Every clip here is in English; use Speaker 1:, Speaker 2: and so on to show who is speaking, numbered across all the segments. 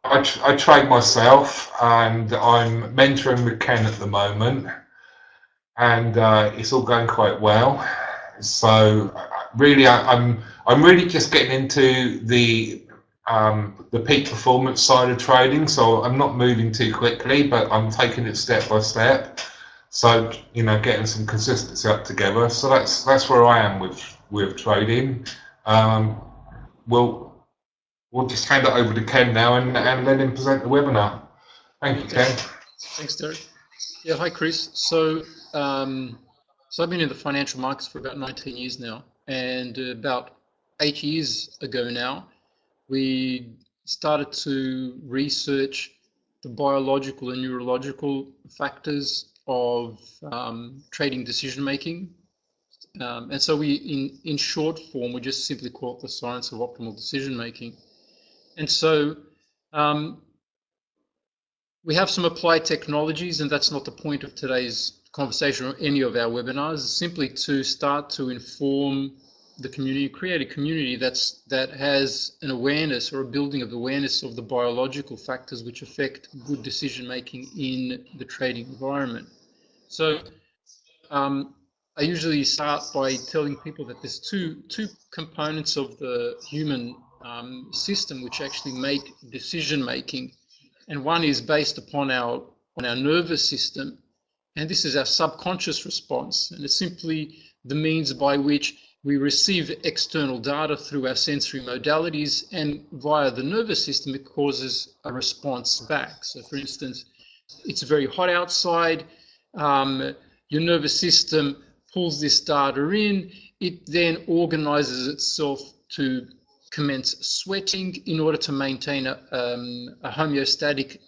Speaker 1: I trade myself, and I'm mentoring with Ken at the moment, and it's all going quite well. So really, I'm really just getting into the peak performance side of trading. So I'm not moving too quickly, but I'm taking it step by step. So getting some consistency up together. So that's where I am with trading. Um, we'll we'll just hand it over to Ken now and let him present the webinar. Thank you, Ken.
Speaker 2: Thanks, Derek. Yeah, hi, Chris. So I've been in the financial markets for about 19 years now, and about 8 years ago now, we started to research the biological and neurological factors of trading decision making. And so in short form, we just simply call it the science of optimal decision making. And so we have some applied technologies, and that's not the point of today's conversation or any of our webinars, simply to start to inform the community, create a community that has an awareness or a building of awareness of the biological factors which affect good decision making in the trading environment. So I usually start by telling people that there's two components of the human system which actually make decision making, and one is based upon our nervous system, and this is our subconscious response, and it's simply the means by which we receive external data through our sensory modalities, and via the nervous system it causes a response back. So for instance, it's very hot outside, your nervous system pulls this data in, it then organizes itself to commence sweating in order to maintain a homeostatic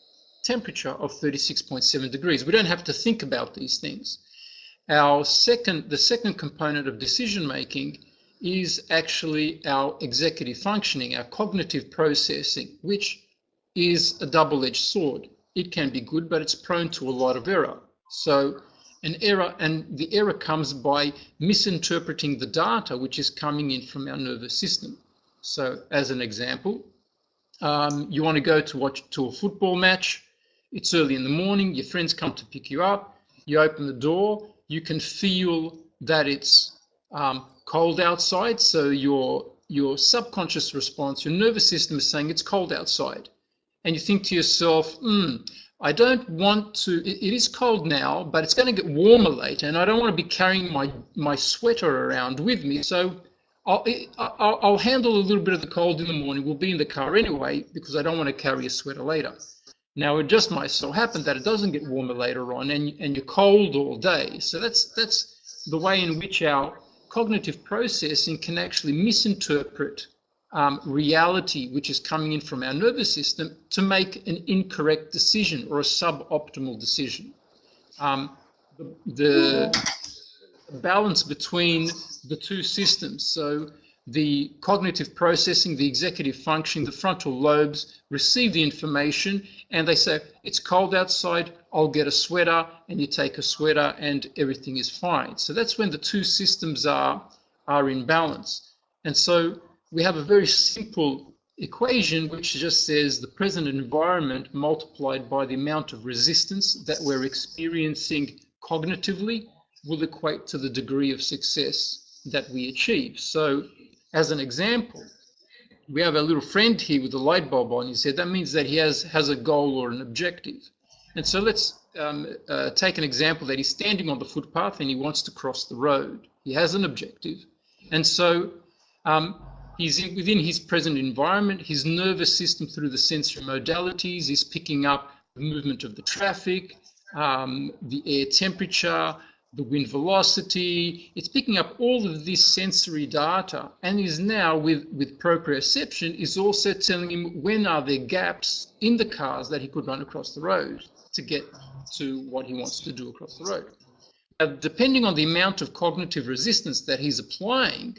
Speaker 2: temperature of 36.7 degrees. We don't have to think about these things. The second component of decision making is actually our executive functioning, our cognitive processing, which is a double-edged sword. It can be good, but it's prone to a lot of error. So the error comes by misinterpreting the data which is coming in from our nervous system. So as an example, you want to go to a football match. It's early in the morning, your friends come to pick you up, you open the door, you can feel that it's cold outside, so your subconscious response, your nervous system is saying it's cold outside. And you think to yourself, I don't want to, it is cold now, but it's going to get warmer later, and I don't want to be carrying my sweater around with me, so I'll handle a little bit of the cold in the morning. We'll be in the car anyway, because I don't want to carry a sweater later. Now, it just might so happen that it doesn't get warmer later on, and you're cold all day. So that's the way in which our cognitive processing can actually misinterpret reality, which is coming in from our nervous system, to make an incorrect decision or a suboptimal decision. The balance between the two systems, so the cognitive processing, the executive functioning, the frontal lobes receive the information and they say, it's cold outside, I'll get a sweater, and you take a sweater and everything is fine. So that's when the two systems are in balance. And so we have a very simple equation which just says the present environment multiplied by the amount of resistance that we're experiencing cognitively will equate to the degree of success that we achieve. So as an example, we have a little friend here with a light bulb on his head. That means that he has a goal or an objective. And so let's take an example that he's standing on the footpath and he wants to cross the road. He has an objective. And so he's within his present environment. His nervous system, through the sensory modalities, is picking up the movement of the traffic, the air temperature, the wind velocity. It's picking up all of this sensory data, and is now, with proprioception, is also telling him when are there gaps in the cars that he could run across the road to get to what he wants to do across the road. Depending on the amount of cognitive resistance that he's applying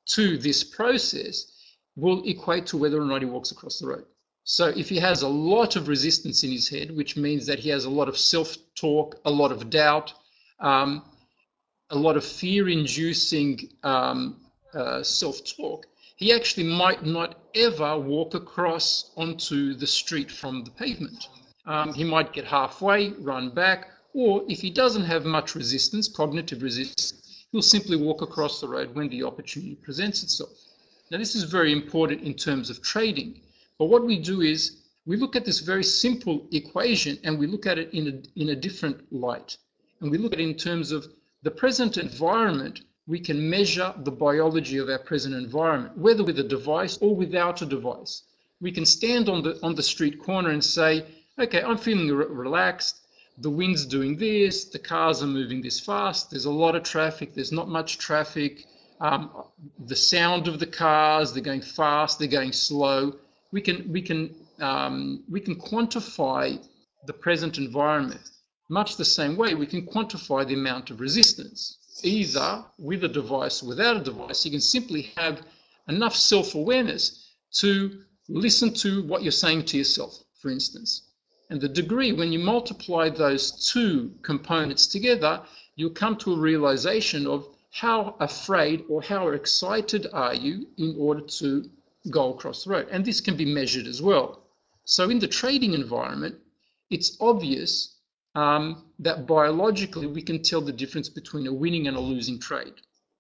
Speaker 2: to this process will equate to whether or not he walks across the road. So if he has a lot of resistance in his head, which means that he has a lot of self-talk, a lot of doubt, a lot of fear-inducing self-talk, he actually might not ever walk across onto the street from the pavement. He might get halfway, run back, or if he doesn't have much resistance, cognitive resistance, he'll simply walk across the road when the opportunity presents itself. Now, this is very important in terms of trading. But what we do is we look at this very simple equation and we look at it in a different light. And we look at it in terms of the present environment. We can measure the biology of our present environment, whether with a device or without a device. We can stand on the street corner and say, okay, I'm feeling relaxed. The wind's doing this. The cars are moving this fast. There's a lot of traffic. There's not much traffic. The sound of the cars, they're going fast, they're going slow. We can quantify the present environment much the same way we can quantify the amount of resistance. Either with a device or without a device, you can simply have enough self-awareness to listen to what you're saying to yourself, for instance. And the degree, when you multiply those two components together, you'll come to a realization of how afraid or how excited are you in order to go across the road. And this can be measured as well. So in the trading environment, it's obvious that biologically we can tell the difference between a winning and a losing trade.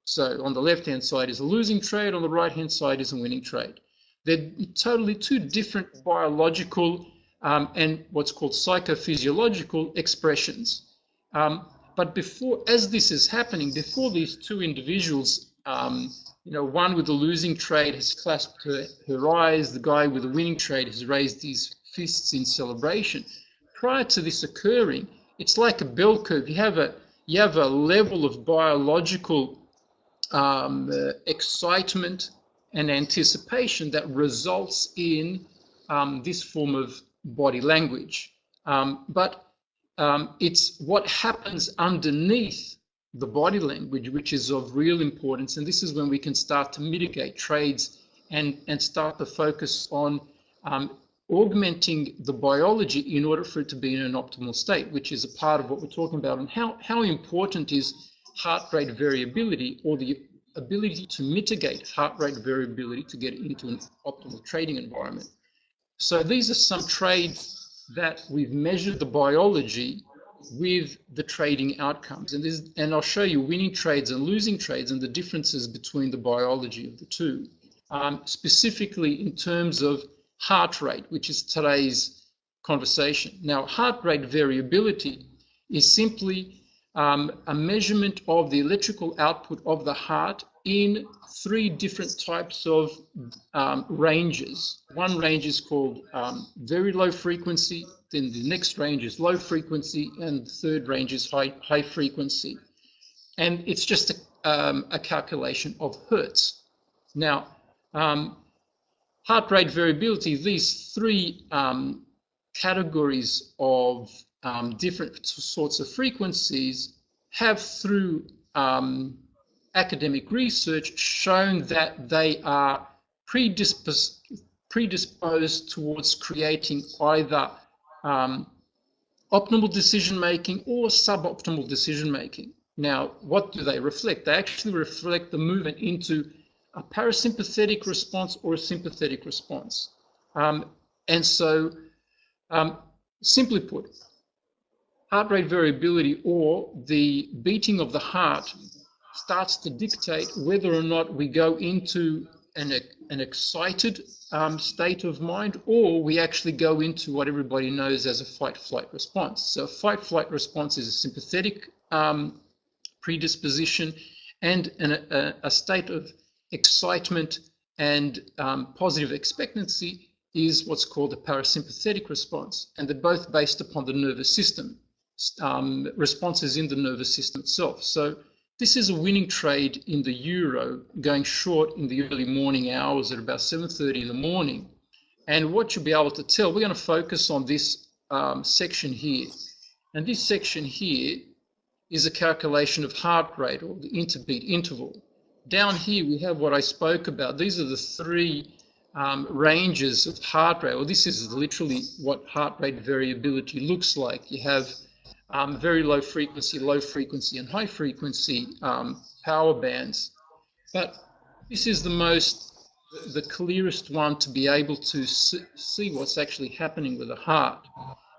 Speaker 2: So on the left-hand side is a losing trade, on the right-hand side is a winning trade. They're totally two different biological and what's called psychophysiological expressions. But before, as this is happening, before these two individuals, one with the losing trade has clasped her eyes, the guy with the winning trade has raised his fists in celebration. Prior to this occurring, it's like a bell curve. You have a level of biological excitement and anticipation that results in this form of body language. But it's what happens underneath the body language, which is of real importance. And this is when we can start to mitigate trades and start to focus on augmenting the biology in order for it to be in an optimal state, which is a part of what we're talking about. And how important is heart rate variability, or the ability to mitigate heart rate variability to get into an optimal trading environment. So these are some trades that we've measured the biology with the trading outcomes. And I'll show you winning trades and losing trades and the differences between the biology of the two. Specifically in terms of heart rate, which is today's conversation. Now, heart rate variability is simply a measurement of the electrical output of the heart in three different types of ranges. One range is called very low frequency, then the next range is low frequency, and the third range is high frequency. And it's just a calculation of hertz. Now, heart rate variability, these three categories of different sorts of frequencies have, through academic research, shown that they are predisposed towards creating either optimal decision making or suboptimal decision making. Now, what do they reflect? They actually reflect the movement into a parasympathetic response or a sympathetic response. And so, simply put, heart rate variability, or the beating of the heart, starts to dictate whether or not we go into an excited state of mind, or we actually go into what everybody knows as a fight-flight response. So a fight-flight response is a sympathetic predisposition, and a state of excitement and positive expectancy is what's called a parasympathetic response. And they're both based upon the nervous system, responses in the nervous system itself. So this is a winning trade in the euro, going short in the early morning hours at about 7:30 in the morning. And what you'll be able to tell, we're going to focus on this section here. And this section here is a calculation of heart rate, or the interbeat interval. Down here we have what I spoke about. These are the three ranges of heart rate. Well, this is literally what heart rate variability looks like. You have very low frequency, and high frequency power bands. But this is the most the clearest one to be able to see what's actually happening with the heart.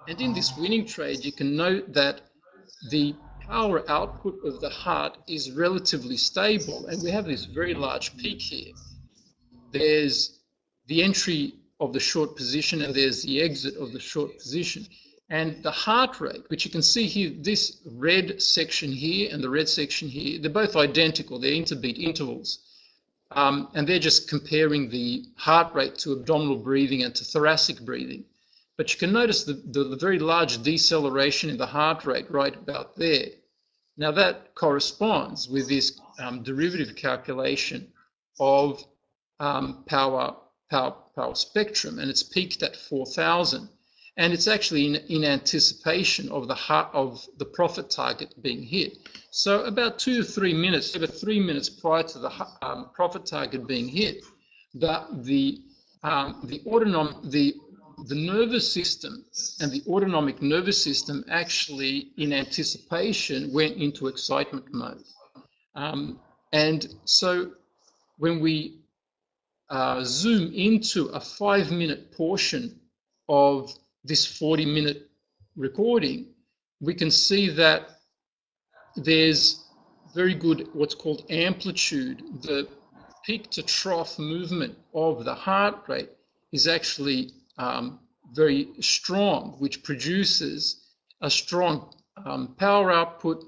Speaker 2: And in this winning trade, you can note that the power output of the heart is relatively stable, and we have this very large peak here. There's the entry of the short position, and there's the exit of the short position. And the heart rate, which you can see here, this red section here and the red section here, they're both identical. They're interbeat intervals. And they're just comparing the heart rate to abdominal breathing and to thoracic breathing. But you can notice the very large deceleration in the heart rate right about there. Now that corresponds with this derivative calculation of power spectrum, and it's peaked at 4,000. And it's actually in anticipation of the profit target being hit. So about 2 to 3 minutes, about 3 minutes prior to the profit target being hit, the nervous system and the autonomic nervous system actually, in anticipation, went into excitement mode. And so when we zoom into a 5-minute portion of this 40-minute recording, we can see that there's very good what's called amplitude. The peak to trough movement of the heart rate is actually very strong, which produces a strong power output,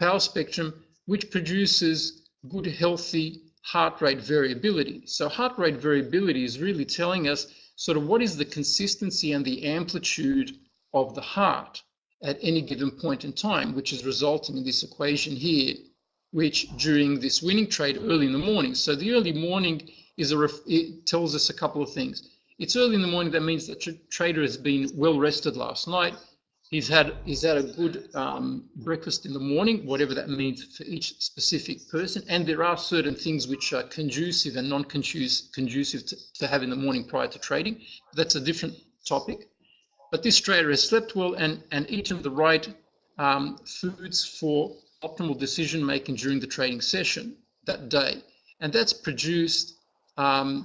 Speaker 2: power spectrum, which produces good, healthy heart rate variability. So heart rate variability is really telling us sort of what is the consistency and the amplitude of the heart at any given point in time, which is resulting in this equation here, which during this winning trade early in the morning. So the early morning it tells us a couple of things. It's early in the morning. That means that the trader has been well rested last night. He's had a good breakfast in the morning, whatever that means for each specific person. And there are certain things which are conducive and non-conducive to have in the morning prior to trading. That's a different topic. But this trader has slept well and eaten the right foods for optimal decision making during the trading session that day. And that's produced a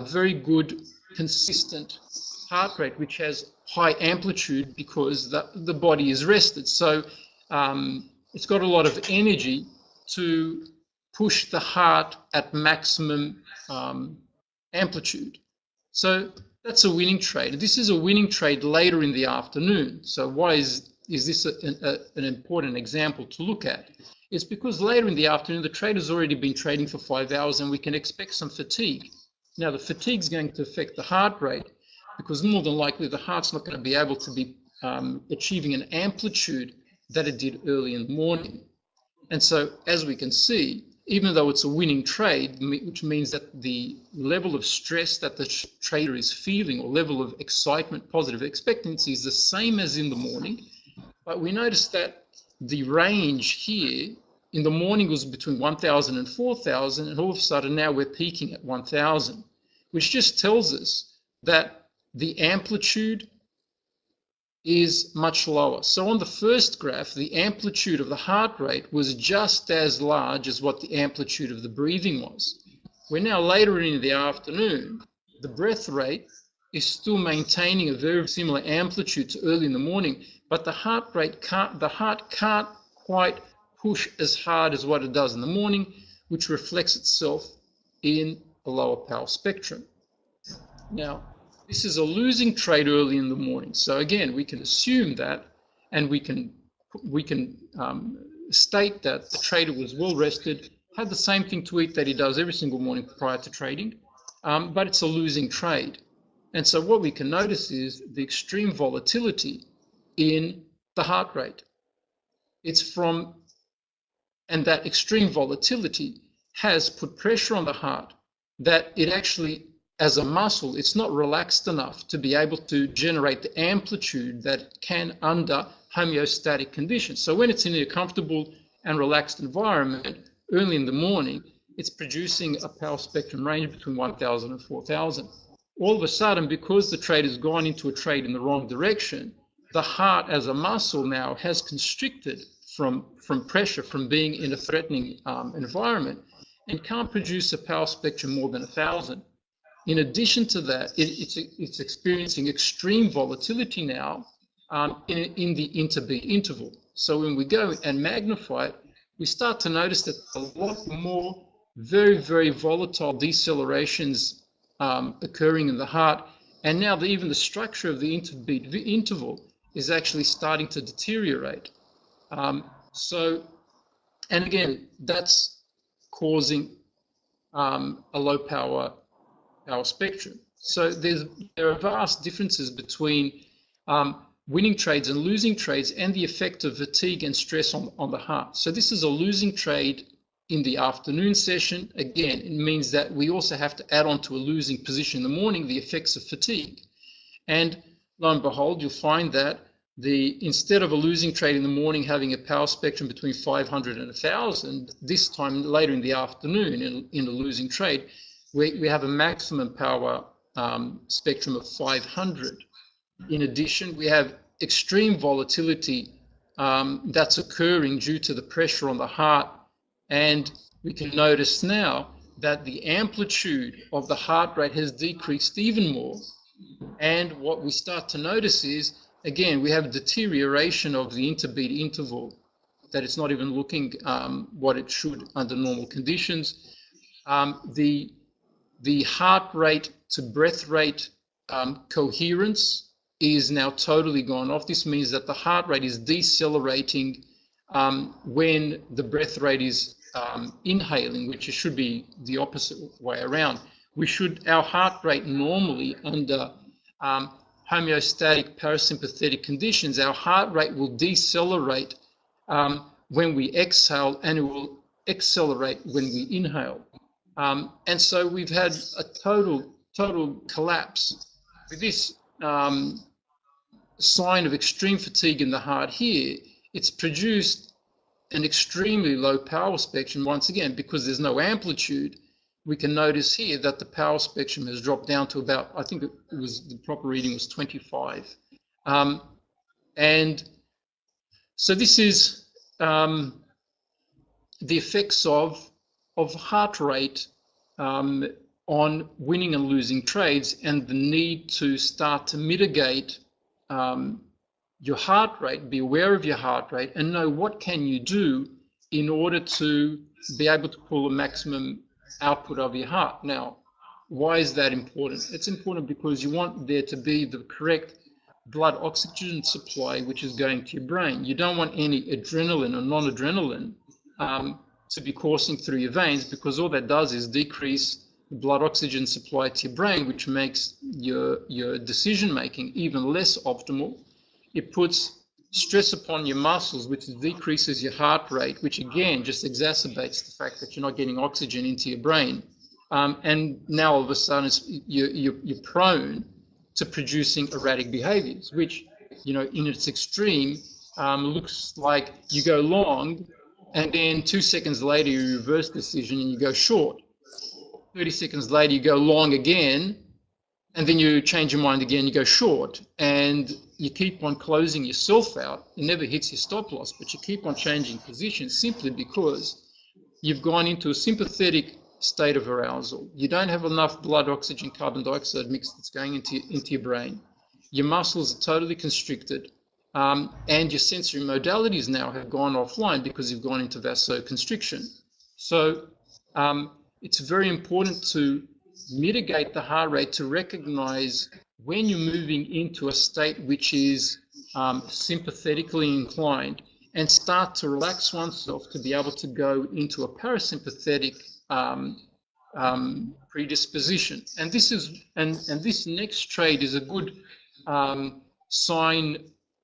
Speaker 2: very good, consistent heart rate, which has high amplitude because the body is rested. So it's got a lot of energy to push the heart at maximum amplitude. So that's a winning trade. This is a winning trade later in the afternoon. So why is this an important example to look at? It's because later in the afternoon, the trader's already been trading for 5 hours and we can expect some fatigue. Now, the fatigue is going to affect the heart rate because more than likely the heart's not going to be able to be achieving an amplitude that it did early in the morning. And so, as we can see, even though it's a winning trade, which means that the level of stress that the trader is feeling or level of excitement, positive expectancy is the same as in the morning, but we notice that the range here in the morning was between 1,000 and 4,000, and all of a sudden now we're peaking at 1,000, which just tells us that the amplitude is much lower. So on the first graph, the amplitude of the heart rate was just as large as what the amplitude of the breathing was. We're now later in the afternoon, the breath rate is still maintaining a very similar amplitude to early in the morning, but the heart can't quite push as hard as what it does in the morning, which reflects itself in a lower power spectrum. Now, this is a losing trade early in the morning. So again, we can assume that, and we can state that the trader was well rested, had the same thing to eat that he does every single morning prior to trading, but it's a losing trade. And so what we can notice is the extreme volatility in the heart rate. And that extreme volatility has put pressure on the heart that it actually, as a muscle, it's not relaxed enough to be able to generate the amplitude that it can under homeostatic conditions. So when it's in a comfortable and relaxed environment, early in the morning, it's producing a power spectrum range between 1,000 and 4,000. All of a sudden, because the trade has gone into a trade in the wrong direction, the heart as a muscle now has constricted from pressure, from being in a threatening environment. and can't produce a power spectrum more than 1,000. In addition to that, it's experiencing extreme volatility now in the interbeat interval. So when we go and magnify it, we start to notice that a lot more very, very volatile decelerations occurring in the heart. And now even the structure of the interbeat interval is actually starting to deteriorate. And again, that's causing a low power spectrum. So there are vast differences between winning trades and losing trades, and the effect of fatigue and stress on the heart. So this is a losing trade in the afternoon session. Again, it means that we also have to add on to a losing position in the morning the effects of fatigue. And lo and behold, you'll find that instead of a losing trade in the morning having a power spectrum between 500 and 1,000, this time later in the afternoon in a losing trade, we have a maximum power spectrum of 500. In addition, we have extreme volatility that's occurring due to the pressure on the heart. And we can notice now that the amplitude of the heart rate has decreased even more. And what we start to notice is, again, we have deterioration of the interbeat interval, that it's not even looking what it should under normal conditions. The heart rate to breath rate coherence is now totally gone off. This means that the heart rate is decelerating when the breath rate is inhaling, which should be the opposite way around. Our heart rate normally under homeostatic parasympathetic conditions, our heart rate will decelerate when we exhale, and it will accelerate when we inhale. And so we've had a total collapse. With this sign of extreme fatigue in the heart here, it's produced an extremely low power spectrum once again, because there's no amplitude. We can notice here that the power spectrum has dropped down to about, I think the proper reading was 25. And so this is the effects of heart rate on winning and losing trades, and the need to start to mitigate your heart rate, be aware of your heart rate, and know what can you do in order to be able to pull a maximum output of your heart. Now, why is that important? It's important because you want there to be the correct blood oxygen supply, which is going to your brain. You don't want any adrenaline or non-adrenaline to be coursing through your veins, because all that does is decrease the blood oxygen supply to your brain, which makes your decision making even less optimal. It puts stress upon your muscles, which decreases your heart rate, which again just exacerbates the fact that you're not getting oxygen into your brain. And now all of a sudden you're prone to producing erratic behaviors, which, in its extreme, looks like you go long, and then 2 seconds later you reverse decision and you go short. 30 seconds later you go long again, and then you change your mind again, you go short, and you keep on closing yourself out. It never hits your stop loss, but you keep on changing positions simply because you've gone into a sympathetic state of arousal. You don't have enough blood oxygen carbon dioxide mix that's going into your brain. Your muscles are totally constricted, and your sensory modalities now have gone offline because you've gone into vasoconstriction. So it's very important to mitigate the heart rate, to recognize when you're moving into a state which is sympathetically inclined, and start to relax oneself to be able to go into a parasympathetic predisposition. And this next trade is a good sign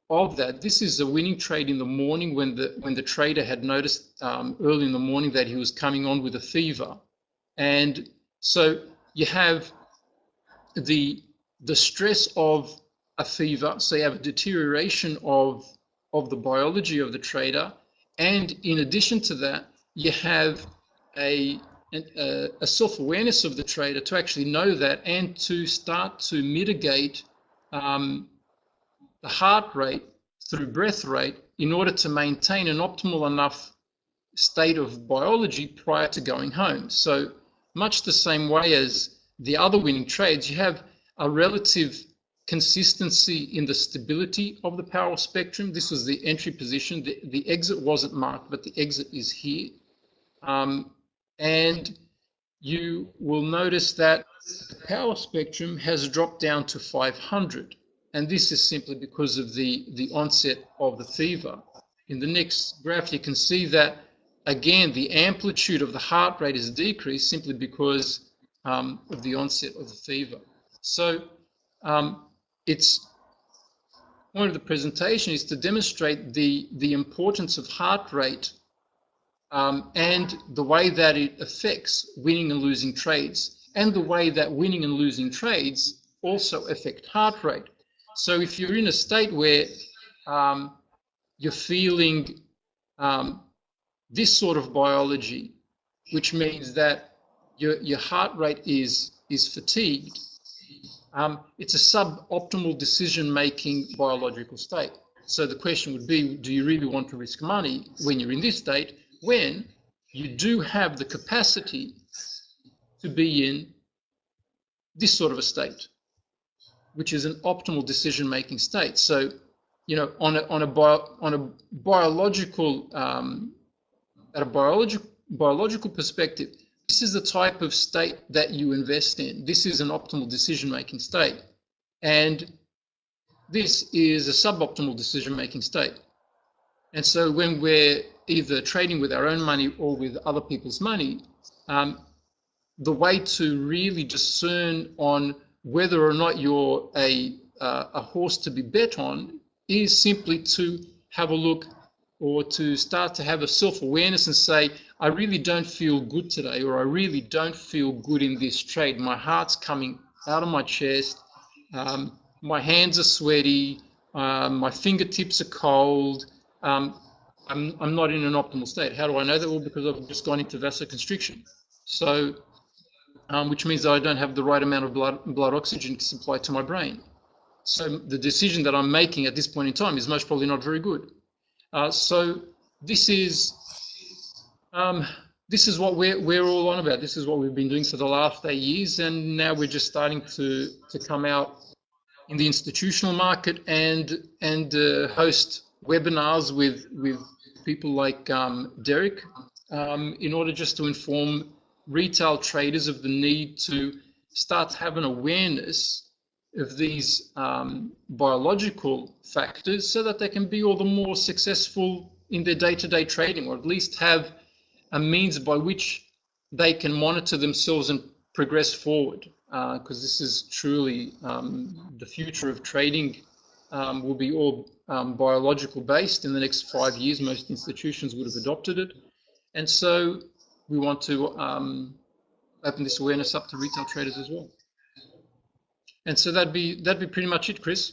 Speaker 2: of that. This is a winning trade in the morning when the trader had noticed early in the morning that he was coming on with a fever. And so you have the stress of a fever, so you have a deterioration of the biology of the trader, and in addition to that, you have a self-awareness of the trader to actually know that, and to start to mitigate the heart rate through breath rate in order to maintain an optimal enough state of biology prior to going home. So much the same way as the other winning trades, you have a relative consistency in the stability of the power spectrum. This was the entry position. The exit wasn't marked, but the exit is here. And you will notice that the power spectrum has dropped down to 500. And this is simply because of the onset of the fever. In the next graph, you can see that, again, the amplitude of the heart rate is decreased simply because of the onset of the fever. So its point of the presentation is to demonstrate the importance of heart rate and the way that it affects winning and losing trades, and the way that winning and losing trades also affect heart rate. So if you're in a state where you're feeling this sort of biology, which means that your heart rate is fatigued, it's a suboptimal decision-making biological state. So the question would be, do you really want to risk money when you're in this state, when you do have the capacity to be in this sort of a state, which is an optimal decision-making state? So, you know, on a biological at a biological perspective, this is the type of state that you invest in. This is an optimal decision-making state, and this is a suboptimal decision-making state. And so when we're either trading with our own money or with other people's money, the way to really discern on whether or not you're a horse to be bet on is simply to have a look, or to start to have a self-awareness and say, I really don't feel good today, or I really don't feel good in this trade. My heart's coming out of my chest, my hands are sweaty, my fingertips are cold, I'm not in an optimal state. How do I know that? Well, because I've just gone into vasoconstriction. So, which means that I don't have the right amount of blood oxygen supplied to my brain. So the decision that I'm making at this point in time is most probably not very good. So this is what we're all on about. This is what we've been doing for the last 8 years, and now we're just starting to come out in the institutional market and host webinars with people like Derek in order just to inform retail traders of the need to start to have an awareness of these biological factors, so that they can be all the more successful in their day-to-day trading, or at least have a means by which they can monitor themselves and progress forward, because this is truly the future of trading. Will be all biological based in the next 5 years. Most institutions would have adopted it, and so we want to open this awareness up to retail traders as well. And so that'd be pretty much it, Chris.